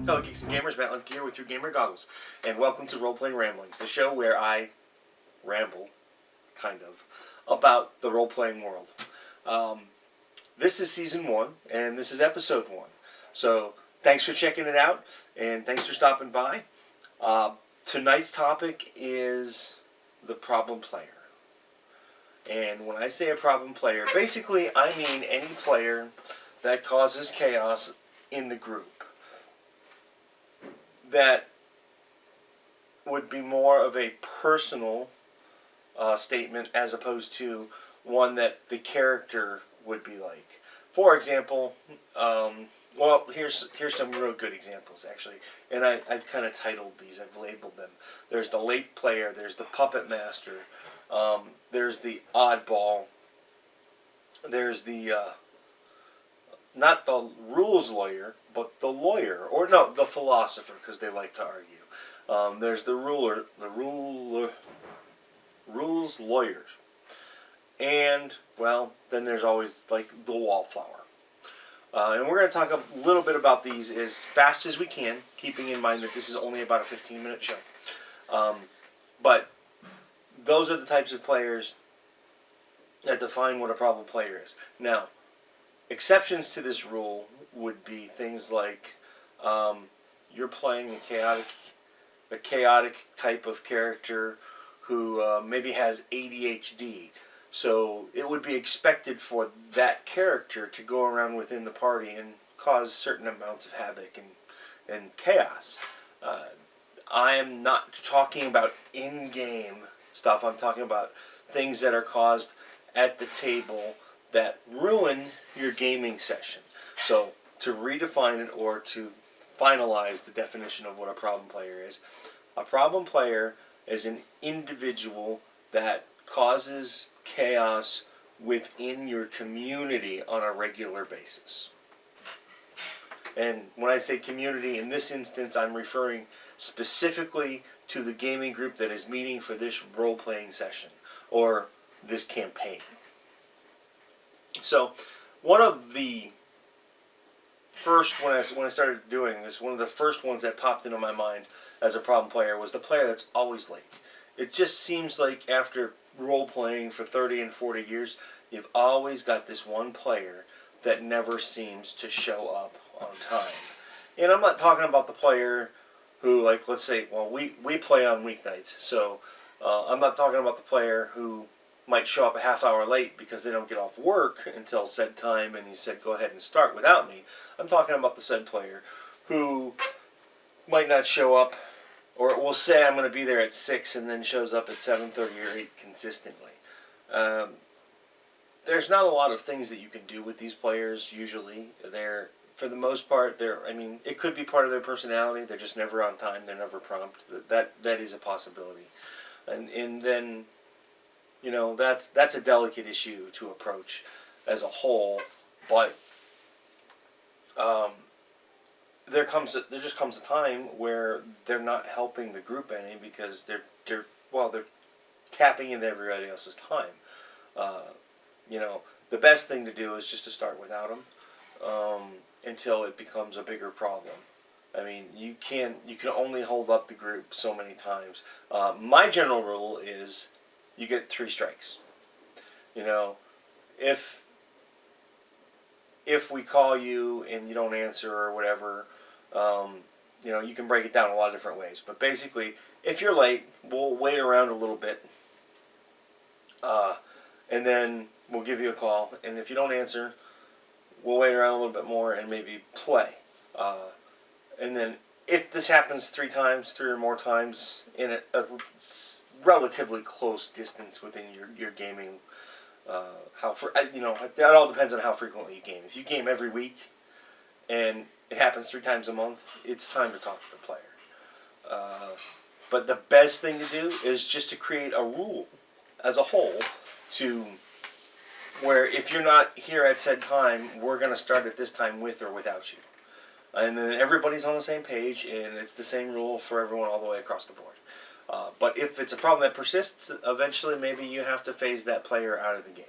Hello Geeks and Gamers, Matt Lemke here with your gamer goggles, and welcome to Role-Play Ramblings, the show where I ramble, kind of, about the role-playing world. This is Season 1, and this is Episode 1, so thanks for checking it out, and thanks for stopping by. Tonight's topic is the problem player. And when I say a problem player, basically I mean any player that causes chaos in the group. That would be more of a personal statement as opposed to one that the character would be like. For example, well, here's some real good examples actually, and I've kind of titled these. I've labeled them. There's the late player. There's the puppet master. There's the oddball. There's the not the rules lawyer, but the lawyer, or no, the philosopher, because they like to argue. There's the rules lawyers, and well, then there's always like the wallflower. And we're going to talk a little bit about these as fast as we can, keeping in mind that this is only about a 15-minute show. But those are the types of players that define what a problem player is. Now, exceptions to this rule would be things like you're playing a chaotic type of character who maybe has ADHD. So it would be expected for that character to go around within the party and cause certain amounts of havoc and chaos. I am not talking about in-game stuff. I'm talking about things that are caused at the table that ruin your gaming session. So to redefine it or to finalize the definition of what a problem player is, a problem player is an individual that causes chaos within your community on a regular basis. And when I say community, in this instance, I'm referring specifically to the gaming group that is meeting for this role-playing session or this campaign. So, one of the first, when I started doing this, one of the first ones that popped into my mind as a problem player was the player that's always late. It just seems like after role-playing for 30 and 40 years, you've always got this one player that never seems to show up on time. And I'm not talking about the player who, like, let's say, well, we play on weeknights, so I'm not talking about the player who might show up a half hour late because they don't get off work until said time and he said go ahead and start without me. I'm talking about the said player who might not show up, or will say I'm going to be there at 6 and then shows up at 7:30 or 8 consistently. There's not a lot of things that you can do with these players usually. They're, for the most part, I mean, it could be part of their personality. They're just never on time. They're never prompt. That is a possibility. And then, you know, that's a delicate issue to approach as a whole, but there just comes a time where they're not helping the group any because they're tapping into everybody else's time. You know, the best thing to do is just to start without them until it becomes a bigger problem. I mean, you can only hold up the group so many times. My general rule is you get 3 strikes. You know, if we call you and you don't answer or whatever, you know, you can break it down a lot of different ways. But basically, if you're late, we'll wait around a little bit, and then we'll give you a call. And if you don't answer, we'll wait around a little bit more and maybe play. And then if this happens 3 or more times in a relatively close distance within your gaming, you know, that all depends on how frequently you game. If you game every week and it happens 3 times a month, it's time to talk to the player. But the best thing to do is just to create a rule as a whole to where if you're not here at said time, we're going to start at this time with or without you. And then everybody's on the same page, and it's the same rule for everyone all the way across the board. But if it's a problem that persists, eventually maybe you have to phase that player out of the game.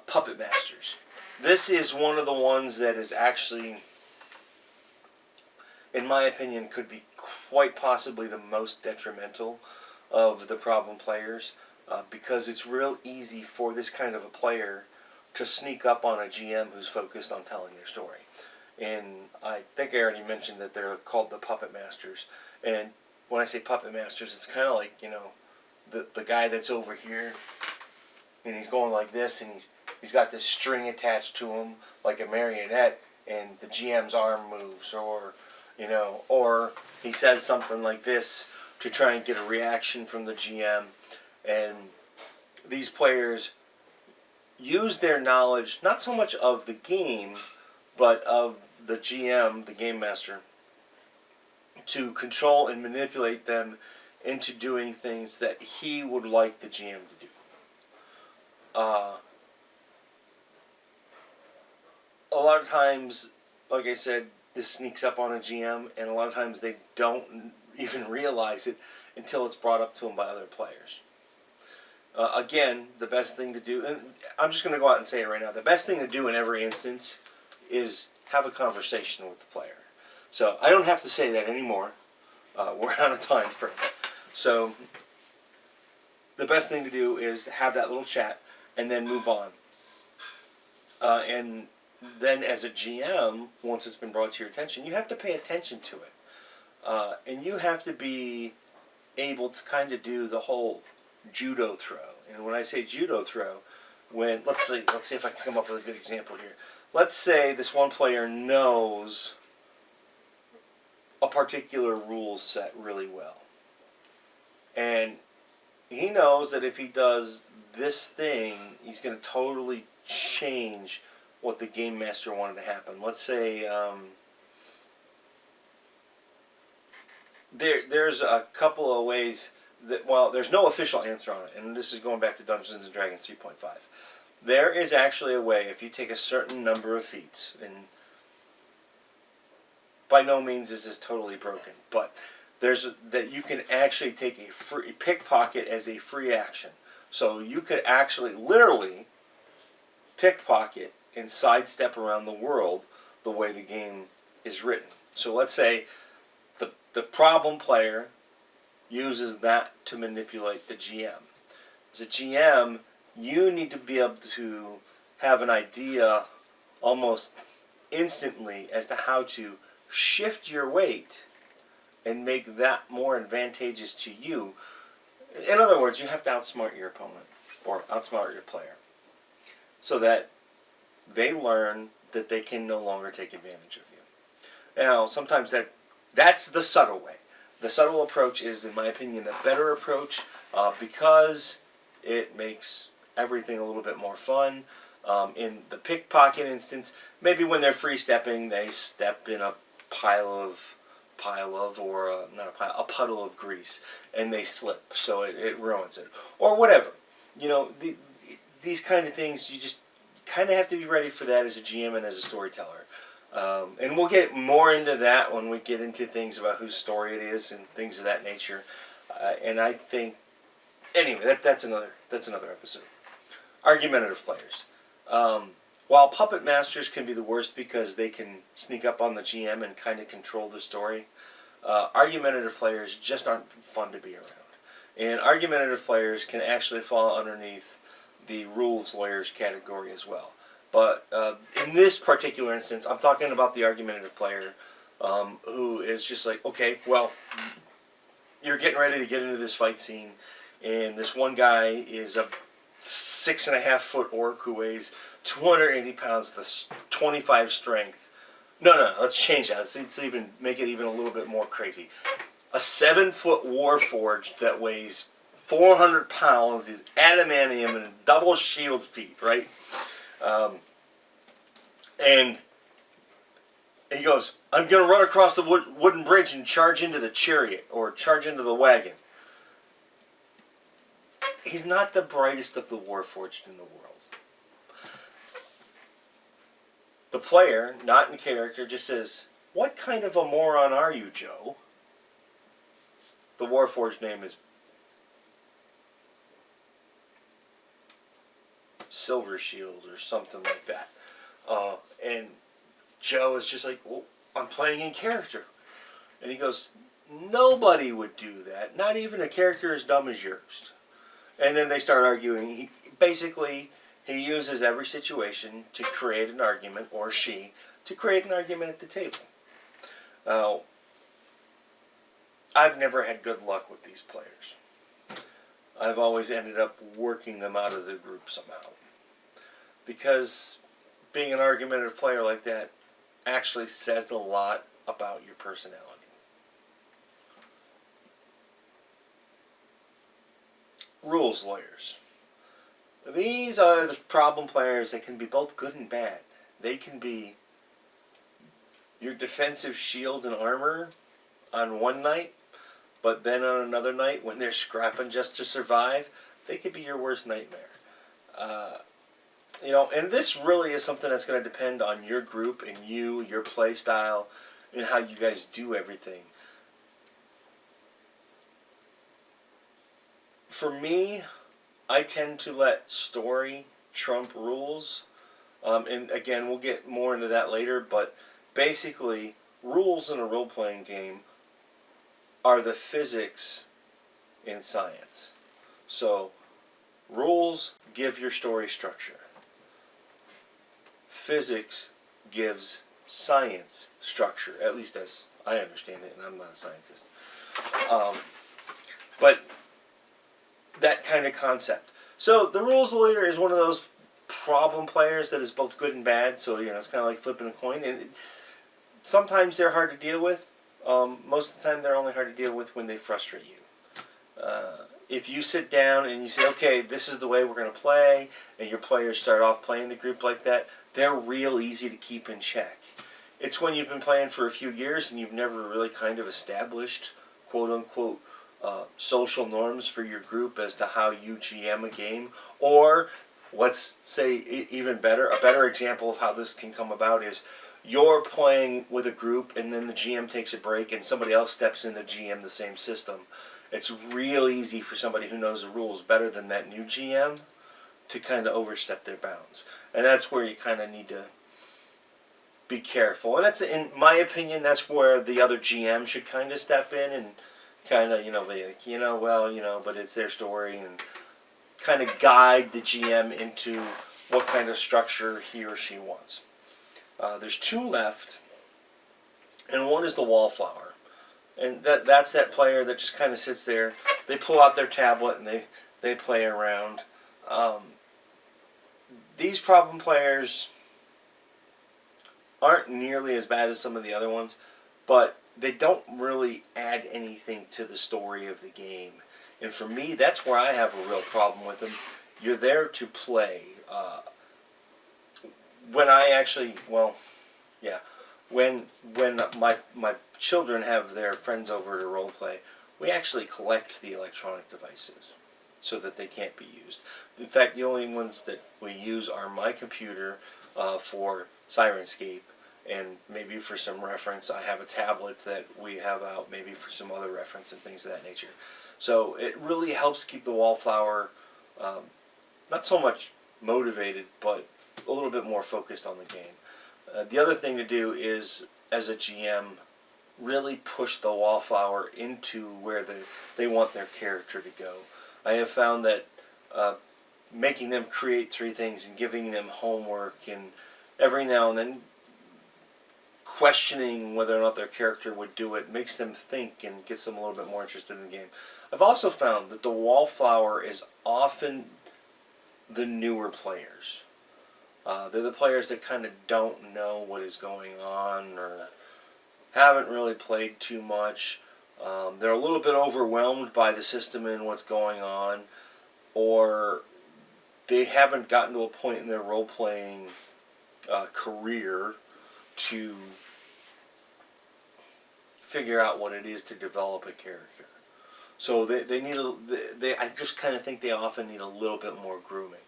Puppet Masters. This is one of the ones that is actually in my opinion, could be quite possibly the most detrimental of the problem players, because it's real easy for this kind of a player to sneak up on a GM who's focused on telling their story. And I think I already mentioned that they're called the puppet masters. And when I say puppet masters, it's kind of like, you know, the guy that's over here, and he's going like this, and he's got this string attached to him like a marionette, and the GM's arm moves, or, you know, or he says something like this to try and get a reaction from the GM. And these players use their knowledge, not so much of the game, but of the GM, the game master, to control and manipulate them into doing things that he would like the GM to do. A lot of times, like I said, this sneaks up on a GM, and a lot of times they don't even realize it until it's brought up to them by other players. Again, the best thing to do, and I'm just going to go out and say it right now, the best thing to do in every instance is have a conversation with the player. So I don't have to say that anymore. We're out of time for it. So the best thing to do is have that little chat and then move on. And then as a GM, once it's been brought to your attention, you have to pay attention to it. And you have to be able to kind of do the whole judo throw. And when I say judo throw, when let's see if I can come up with a good example here. Let's say this one player knows a particular rule set really well. And he knows that if he does this thing, he's going to totally change what the game master wanted to happen. Let's say there's a couple of ways that, well, there's no official answer on it, and this is going back to Dungeons and Dragons 3.5. There is actually a way, if you take a certain number of feats, and by no means is this totally broken, but that you can actually take a free pickpocket as a free action. So you could actually literally pickpocket and sidestep around the world the way the game is written. So let's say the problem player uses that to manipulate the GM. As a GM, you need to be able to have an idea almost instantly as to how to shift your weight and make that more advantageous to you. In other words, you have to outsmart your opponent or outsmart your player so that they learn that they can no longer take advantage of you. Now, sometimes that's the subtle way. The subtle approach is, in my opinion, the better approach because it makes everything a little bit more fun. In the pickpocket instance, maybe when they're free stepping, they step in a a puddle of grease, and they slip, so it ruins it, or whatever. You know, these kind of things, you just kind of have to be ready for that as a GM and as a storyteller. And we'll get more into that when we get into things about whose story it is and things of that nature. And I think, anyway, that's another episode. Argumentative players. While puppet masters can be the worst because they can sneak up on the GM and kind of control the story, argumentative players just aren't fun to be around. And argumentative players can actually fall underneath the rules lawyers category as well. But in this particular instance, I'm talking about the argumentative player who is just like, okay, well, you're getting ready to get into this fight scene, and this one guy is a 6.5-foot orc who weighs 280 pounds with a 25 strength. No, let's change that. Let's even make it even a little bit more crazy. A 7-foot warforged that weighs 400 pounds, is adamantium and double shield feet, right? And he goes, I'm going to run across the wooden bridge and charge into the chariot, or charge into the wagon. He's not the brightest of the warforged in the world. The player, not in character, just says, what kind of a moron are you, Joe? The warforged name is Silver Shield or something like that. And Joe is just like, well, I'm playing in character. And he goes, nobody would do that. Not even a character as dumb as yours. And then they start arguing. Basically, he uses every situation to create an argument, or she, to create an argument at the table. Now, I've never had good luck with these players. I've always ended up working them out of the group somehow. Because being an argumentative player like that actually says a lot about your personality. Rules lawyers. These are the problem players that can be both good and bad. They can be your defensive shield and armor on one night, but then on another night when they're scrapping just to survive, they could be your worst nightmare. And this really is something that's going to depend on your group and your play style, and how you guys do everything. For me, I tend to let story trump rules. And again, we'll get more into that later, but basically, rules in a role-playing game are the physics in science. So, rules give your story structure. Physics gives science structure, at least as I understand it, and I'm not a scientist. But that kind of concept. So the rules lawyer is one of those problem players that is both good and bad. So it's kind of like flipping a coin, and sometimes they're hard to deal with. Most of the time, they're only hard to deal with when they frustrate you. If you sit down and you say, "Okay, this is the way we're going to play," and your players start off playing the group like that, they're real easy to keep in check. It's when you've been playing for a few years and you've never really kind of established, quote unquote, social norms for your group as to how you GM a game. Or, let's say even better, a better example of how this can come about is you're playing with a group and then the GM takes a break and somebody else steps in to GM the same system. It's real easy for somebody who knows the rules better than that new GM to kind of overstep their bounds. And that's where you kind of need to be careful. And that's, in my opinion, that's where the other GM should kind of step in and kind of, be like, but it's their story, and kind of guide the GM into what kind of structure he or she wants. There's two left, and one is the wallflower. And that's that player that just kind of sits there. They pull out their tablet and they play around. These problem players aren't nearly as bad as some of the other ones, but they don't really add anything to the story of the game. And for me, that's where I have a real problem with them. You're there to play. When my children have their friends over to role play, we actually collect the electronic devices so that they can't be used. In fact, the only ones that we use are my computer for Syrinscape, and maybe for some reference, I have a tablet that we have out maybe for some other reference and things of that nature. So it really helps keep the wallflower not so much motivated, but a little bit more focused on the game. The other thing to do is, as a GM, really push the wallflower into where they want their character to go. I have found that making them create 3 things and giving them homework, and every now and then questioning whether or not their character would do it, makes them think and gets them a little bit more interested in the game. I've also found that the wallflower is often the newer players. They're the players that kind of don't know what is going on or haven't really played too much. They're a little bit overwhelmed by the system and what's going on, or they haven't gotten to a point in their role-playing career to figure out what it is to develop a character. So I just kind of think they often need a little bit more grooming,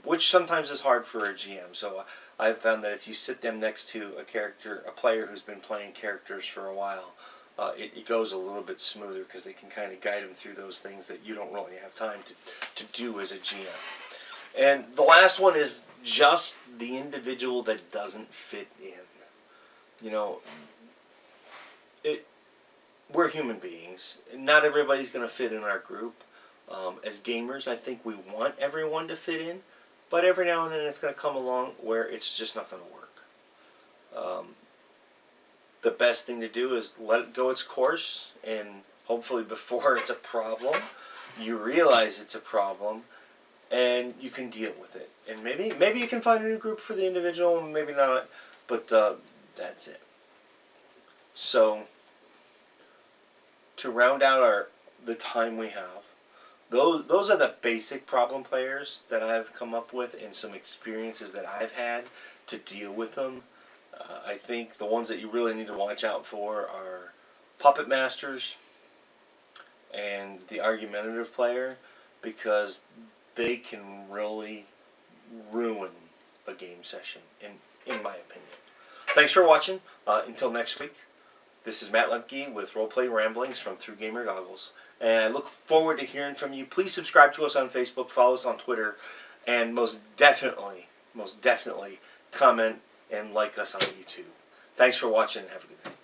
which sometimes is hard for a GM. So I've found that if you sit them next to a player who's been playing characters for a while, it goes a little bit smoother because they can kind of guide them through those things that you don't really have time to do as a GM. And the last one is just the individual that doesn't fit in. we're human beings. Not everybody's going to fit in our group. As gamers, I think we want everyone to fit in, but every now and then it's going to come along where it's just not going to work. The best thing to do is let it go its course, and hopefully before it's a problem, you realize it's a problem, and you can deal with it. And maybe you can find a new group for the individual, maybe not, but that's it. So, to round out the time we have, those are the basic problem players that I've come up with, and some experiences that I've had to deal with them. I think the ones that you really need to watch out for are puppet masters and the argumentative player, because they can really ruin a game session, in my opinion. Thanks for watching. Until next week, this is Matt Lemke with Role-Play Ramblings from Through Gamer Goggles. And I look forward to hearing from you. Please subscribe to us on Facebook, follow us on Twitter, and most definitely comment and like us on YouTube. Thanks for watching, and have a good day.